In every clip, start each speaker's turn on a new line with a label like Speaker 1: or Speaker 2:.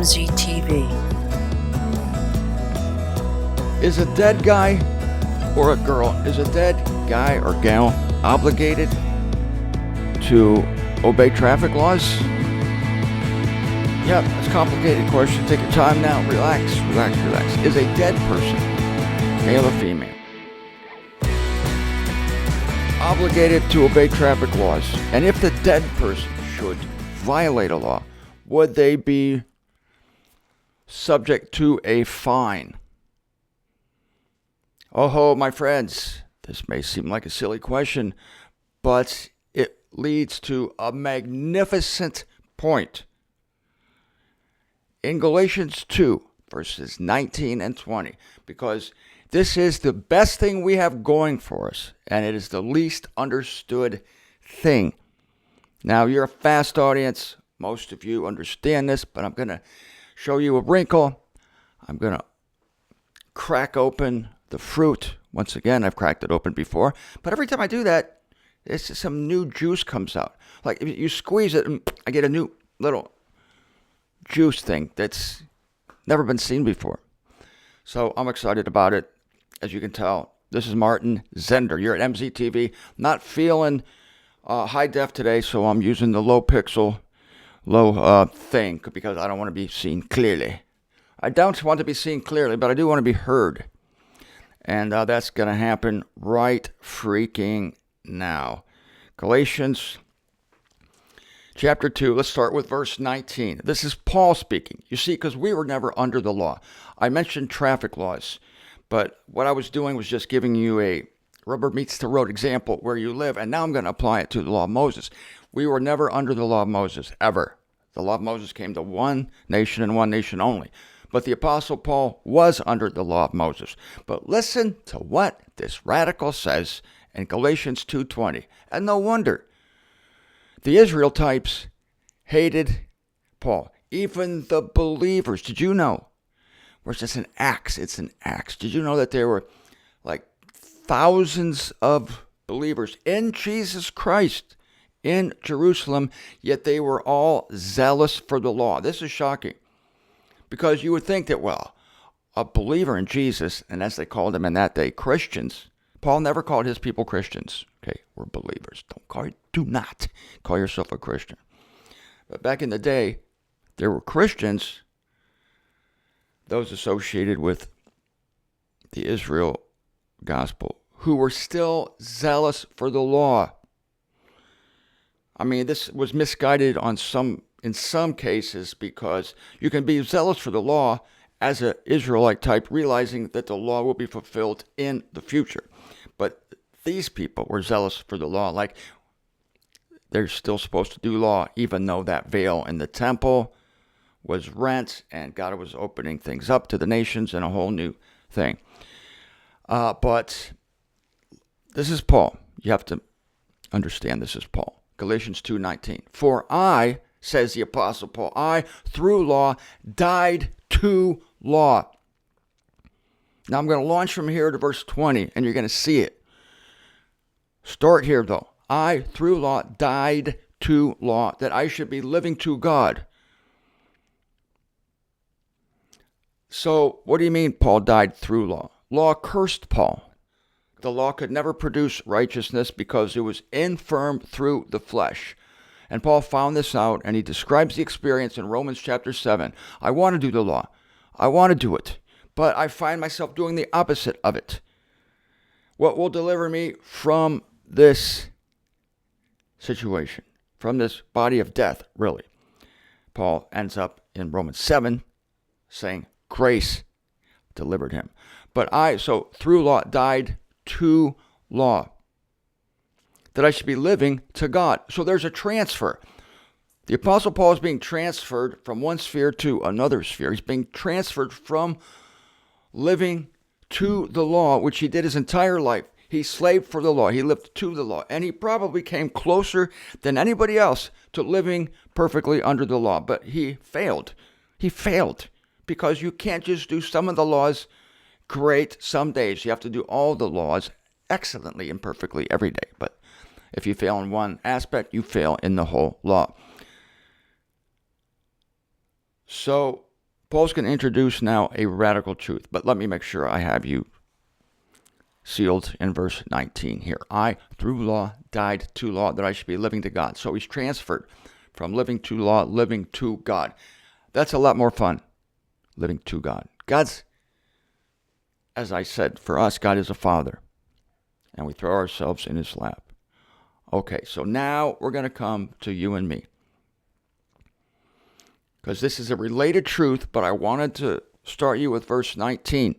Speaker 1: MZTV.
Speaker 2: Is a dead guy or a girl, is a dead guy or gal obligated to obey traffic laws? Yep, it's a complicated question. Take your time now. Relax. Is a dead person, male or female, obligated to obey traffic laws? And if the dead person should violate a law, would they be subject to a fine? Oh, my friends, this may seem like a silly question, but it leads to a magnificent point. In Galatians 2, verses 19 and 20, because this is the best thing we have going for us, and it is the least understood thing. Now, you're a fast audience. Most of you understand this, but I'm going to show you a wrinkle. I'm going to crack open the fruit. Once again, I've cracked it open before, but every time I do that, it's just some new juice comes out. Like if you squeeze it, I get a new little juice thing that's never been seen before. So I'm excited about it. As you can tell, this is Martin Zender. You're at MZTV. Not feeling high def today, so I'm using the low pixel, low thing because I don't want to be seen clearly. I don't want to be seen clearly, but I do want to be heard. And that's going to happen right freaking now. Galatians chapter 2, let's start with verse 19. This is Paul speaking. You see, because we were never under the law. I mentioned traffic laws, but what I was doing was just giving you a rubber meets the road example where you live, and now I'm going to apply it to the law of Moses. We were never under the law of Moses, ever. The law of Moses came to one nation and one nation only. But the Apostle Paul was under the law of Moses. But listen to what this radical says in Galatians 2:20. And no wonder. The Israel types hated Paul. Even the believers. Did you know? Where's this in Acts? It's in Acts. Did you know that there were like thousands of believers in Jesus Christ in Jerusalem, yet they were all zealous for the law? This is shocking. Because you would think that, well, a believer in Jesus, and as they called them in that day, Christians, Paul never called his people Christians. Okay, we're believers. Do not call yourself a Christian. But back in the day, there were Christians, those associated with the Israel gospel, who were still zealous for the law. I mean, this was misguided in some cases, because you can be zealous for the law as an Israelite type, realizing that the law will be fulfilled in the future. But these people were zealous for the law, like they're still supposed to do law, even though that veil in the temple was rent and God was opening things up to the nations and a whole new thing. But this is Paul. You have to understand this is Paul. Galatians 2:19. For I, says the Apostle Paul, I, through law, died to law. Now I'm going to launch from here to verse 20, and you're going to see it. Start here, though. I, through law, died to law, that I should be living to God. So, what do you mean Paul died through law? Law cursed Paul. The law could never produce righteousness because it was infirm through the flesh. And Paul found this out, and he describes the experience in Romans chapter 7. I want to do the law. I want to do it. But I find myself doing the opposite of it. What will deliver me from this situation, from this body of death, really? Paul ends up in Romans 7 saying, grace delivered him. But so through law, died to law, that I should be living to God. So there's a transfer. The Apostle Paul is being transferred from one sphere to another sphere. He's being transferred from living to the law, which he did his entire life. He slaved for the law. He lived to the law. And he probably came closer than anybody else to living perfectly under the law. But he failed. He failed because you can't just do some of the laws great some days. You have to do all the laws excellently and perfectly every day. But if you fail in one aspect, you fail in the whole law. So Paul's going to introduce now a radical truth, but let me make sure I have you sealed in verse 19 here. I, through law, died to law that I should be living to God. So he's transferred from living to law, living to God. That's a lot more fun, living to God. God's, as I said, for us, God is a father, and we throw ourselves in his lap. Okay, so now we're going to come to you and me, because this is a related truth, but I wanted to start you with verse 19.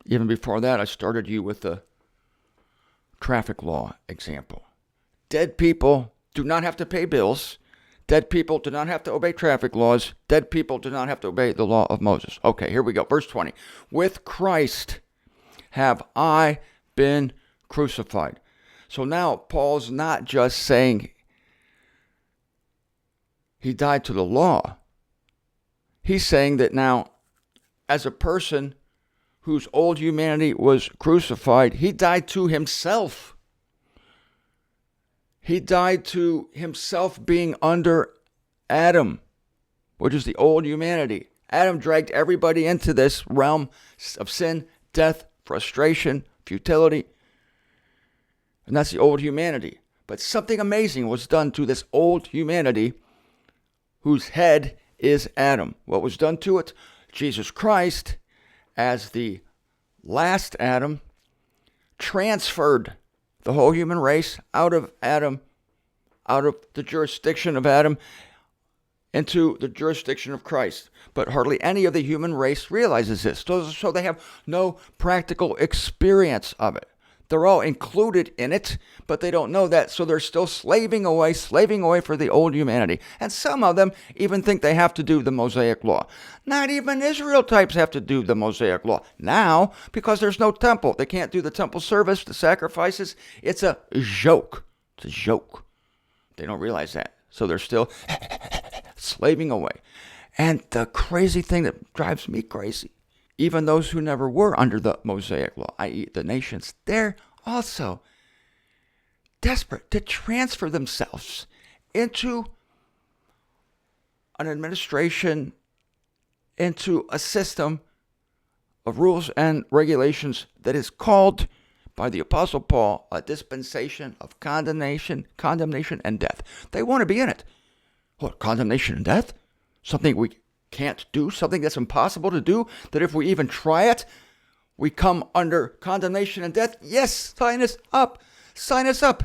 Speaker 2: Even before that, I started you with the traffic law example. Dead people do not have to pay bills. Dead people do not have to obey traffic laws. Dead people do not have to obey the law of Moses. Okay, here we go. Verse 20. With Christ have I been crucified. So now Paul's not just saying he died to the law. He's saying that now, as a person whose old humanity was crucified, he died to himself. He died to himself being under Adam, which is the old humanity. Adam dragged everybody into this realm of sin, death, frustration, futility. And that's the old humanity. But something amazing was done to this old humanity whose head is Adam. What was done to it? Jesus Christ, as the last Adam, transferred the whole human race out of Adam, out of the jurisdiction of Adam, into the jurisdiction of Christ. But hardly any of the human race realizes this. So they have no practical experience of it. They're all included in it, but they don't know that. So they're still slaving away for the old humanity. And some of them even think they have to do the Mosaic law. Not even Israel types have to do the Mosaic law now, because there's no temple. They can't do the temple service, the sacrifices. It's a joke. It's a joke. They don't realize that. So they're still slaving away. And the crazy thing that drives me crazy, even those who never were under the Mosaic law, i.e. the nations, they're also desperate to transfer themselves into an administration, into a system of rules and regulations that is called by the Apostle Paul a dispensation of condemnation, and death. They want to be in it. What, condemnation and death? Something we can't do, something that's impossible to do, that if we even try it, we come under condemnation and death? Yes, sign us up. Sign us up.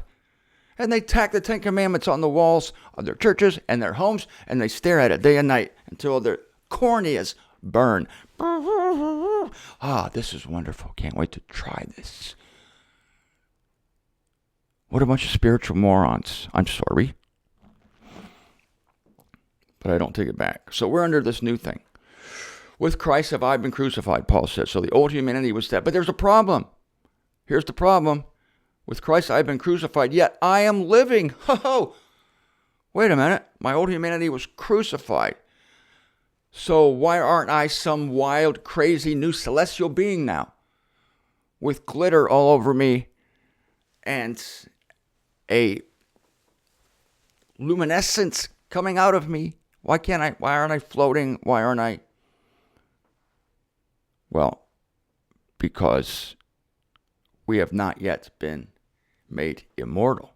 Speaker 2: And they tack the Ten Commandments on the walls of their churches and their homes, and they stare at it day and night until their corneas burn. Ah, this is wonderful. Can't wait to try this. What a bunch of spiritual morons. I'm sorry. But I don't take it back. So we're under this new thing. With Christ have I been crucified, Paul says. So the old humanity was dead. But there's a problem. Here's the problem. With Christ I have been crucified, yet I am living. Ho! Wait a minute. My old humanity was crucified. So why aren't I some wild, crazy, new celestial being now? With glitter all over me and a luminescence coming out of me. Why aren't I floating? Why aren't I? Well, because we have not yet been made immortal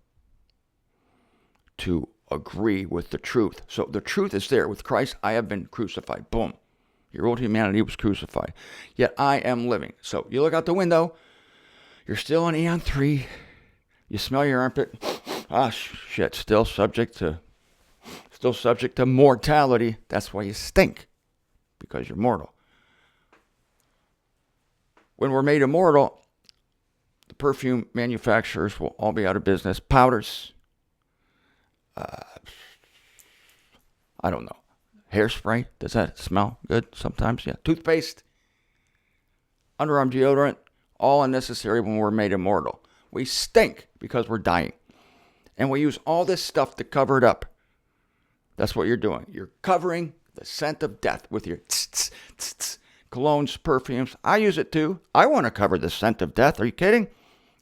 Speaker 2: to agree with the truth. So the truth is there. With Christ, I have been crucified. Boom. Your old humanity was crucified. Yet I am living. So you look out the window. You're still in Eon 3. You smell your armpit. Ah, shit. Still subject to mortality. That's why you stink, because you're mortal. When we're made immortal, the perfume manufacturers will all be out of business. Powders, I don't know. Hairspray, does that smell good sometimes? Yeah. Toothpaste, underarm deodorant, all unnecessary when we're made immortal. We stink because we're dying. And we use all this stuff to cover it up. That's what you're doing. You're covering the scent of death with your colognes, perfumes. I use it too. I want to cover the scent of death. Are you kidding?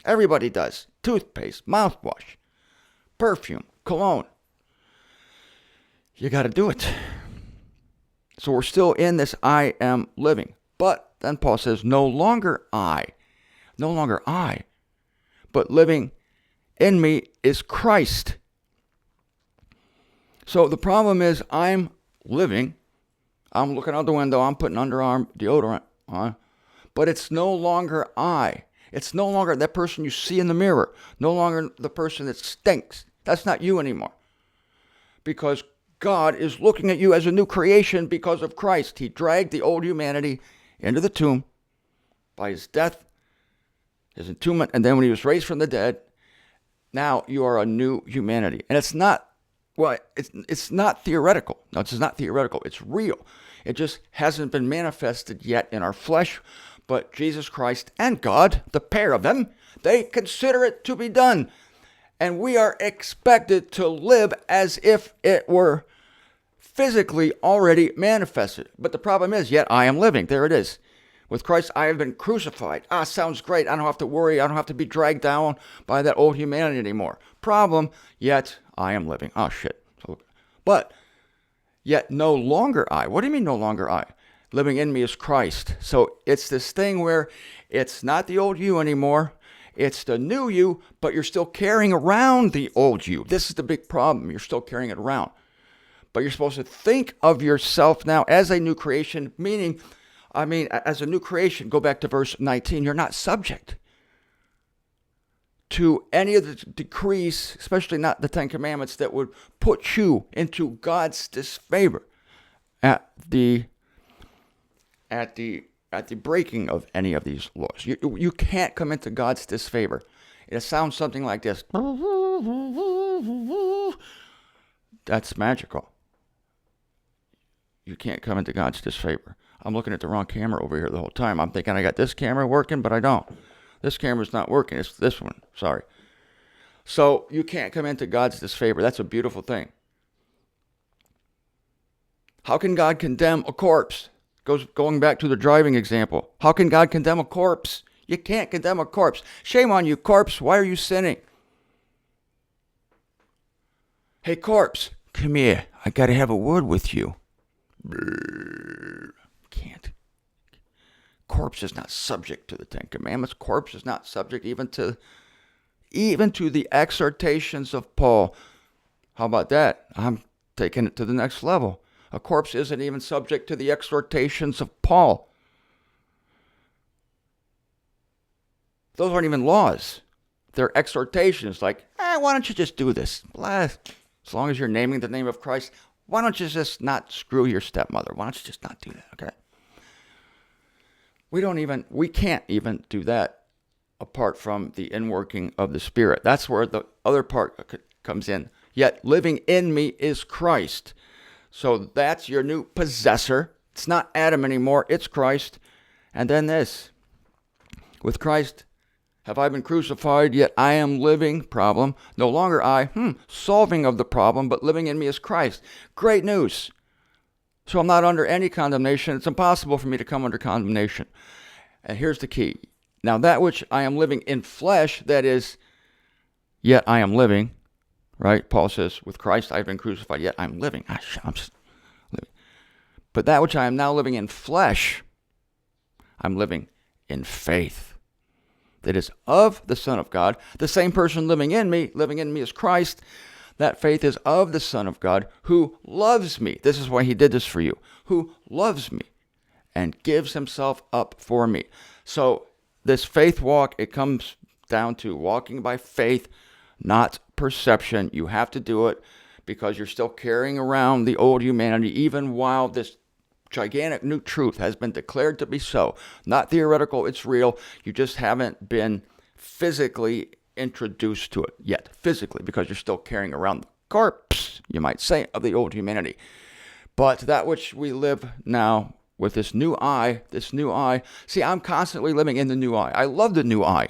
Speaker 2: Everybody does. Toothpaste, mouthwash, perfume, cologne. You got to do it. So we're still in this I am living. But then Paul says, no longer I, but living in me is Christ. So the problem is I'm living, I'm looking out the window, I'm putting underarm deodorant on, but it's no longer I. It's no longer that person you see in the mirror, no longer the person that stinks. That's not you anymore. Because God is looking at you as a new creation because of Christ. He dragged the old humanity into the tomb by his death, his entombment, and then when he was raised from the dead, now you are a new humanity. And it's not theoretical. No, it's not theoretical. It's real. It just hasn't been manifested yet in our flesh. But Jesus Christ and God, the pair of them, they consider it to be done. And we are expected to live as if it were physically already manifested. But the problem is, yet I am living. There it is. With Christ, I have been crucified. Sounds great. I don't have to worry. I don't have to be dragged down by that old humanity anymore. Problem, yet I am living. Shit. But yet no longer I. What do you mean no longer I? Living in me is Christ. So it's this thing where it's not the old you anymore. It's the new you, but you're still carrying around the old you. This is the big problem. You're still carrying it around. But you're supposed to think of yourself now as a new creation, meaning, as a new creation, go back to verse 19, you're not subject to any of the decrees, especially not the Ten Commandments, that would put you into God's disfavor at the breaking of any of these laws. You can't come into God's disfavor. It sounds something like this. That's magical. You can't come into God's disfavor. I'm looking at the wrong camera over here the whole time. I'm thinking I got this camera working, but I don't. This camera's not working. It's this one. Sorry. So you can't come into God's disfavor. That's a beautiful thing. How can God condemn a corpse? Going back to the driving example. How can God condemn a corpse? You can't condemn a corpse. Shame on you, corpse. Why are you sinning? Hey, corpse, come here. I got to have a word with you. Can't. Corpse is not subject to the Ten Commandments. Corpse is not subject even to the exhortations of Paul. How about that? I'm taking it to the next level. A corpse isn't even subject to the exhortations of Paul. Those aren't even laws. They're exhortations like, why don't you just do this? As long as you're naming the name of Christ, why don't you just not screw your stepmother? Why don't you just not do that, okay? We can't even do that apart from the inworking of the Spirit. That's where the other part comes in. Yet living in me is Christ. So that's your new possessor. It's not Adam anymore. It's Christ. And then this. With Christ have I been crucified, yet I am living. Problem. No longer I. Solving of the problem, but living in me is Christ. Great news. So I'm not under any condemnation. It's impossible for me to come under condemnation. And here's the key. Now that which I am living in flesh, that is, yet I am living. Right? Paul says, with Christ I have been crucified, yet I'm living. I'm living. But that which I am now living in flesh, I'm living in faith. That is of the Son of God. The same person living in me is Christ. That faith is of the Son of God who loves me. This is why he did this for you. Who loves me and gives himself up for me. So this faith walk, it comes down to walking by faith, not perception. You have to do it because you're still carrying around the old humanity, even while this gigantic new truth has been declared to be so. Not theoretical, it's real. You just haven't been physically introduced to it yet. Physically, because you're still carrying around the corpse, you might say, of the old humanity. But that which we live now with this new I, see, I'm constantly living in the new I love the new I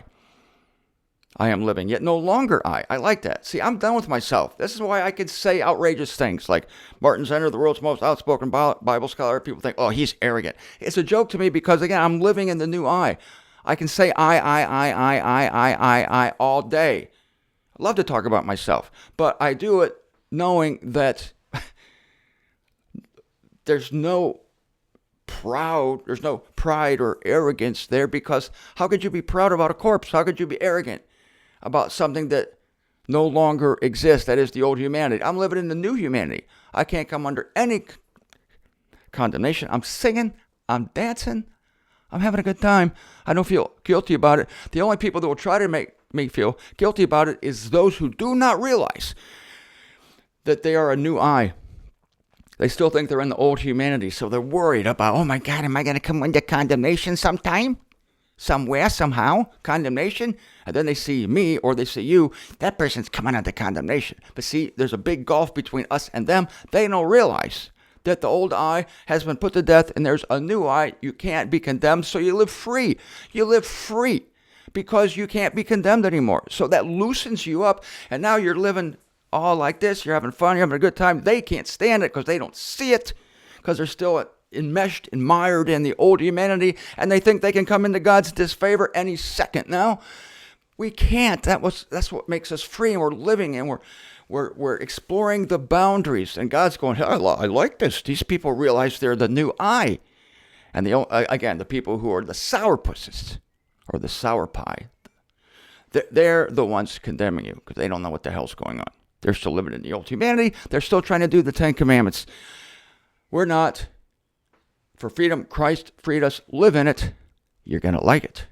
Speaker 2: am living, yet no longer I. I like that. See, I'm done with myself. This is why I could say outrageous things like Martin Zender, the world's most outspoken Bible scholar. People think, oh, he's arrogant. It's a joke to me because, again, I'm living in the new I. I can say I all day. I love to talk about myself, but I do it knowing that there's no pride or arrogance there, because how could you be proud about a corpse? How could you be arrogant about something that no longer exists? That is the old humanity. I'm living in the new humanity. I can't come under any condemnation. I'm singing, I'm dancing, I'm having a good time. I don't feel guilty about it. The only people that will try to make me feel guilty about it is those who do not realize that they are a new I. They still think they're in the old humanity, so they're worried about, oh my God, am I going to come under condemnation sometime? Somewhere, somehow, condemnation? And then they see me, or they see you, that person's coming under condemnation. But see, there's a big gulf between us and them. They don't realize that the old I has been put to death, and there's a new I. You can't be condemned, so you live free. You live free because you can't be condemned anymore. So that loosens you up, and now you're living all like this. You're having fun. You're having a good time. They can't stand it because they don't see it, because they're still enmeshed and mired in the old humanity, and they think they can come into God's disfavor any second now. We can't. That's what makes us free, and we're living, and we're exploring the boundaries. And God's going, hey, I like this. These people realize they're the new I. And the people who are the sourpusses or the sour pie, they're the ones condemning you because they don't know what the hell's going on. They're still living in the old humanity. They're still trying to do the 10 Commandments. We're not. For freedom, Christ freed us. Live in it. You're going to like it.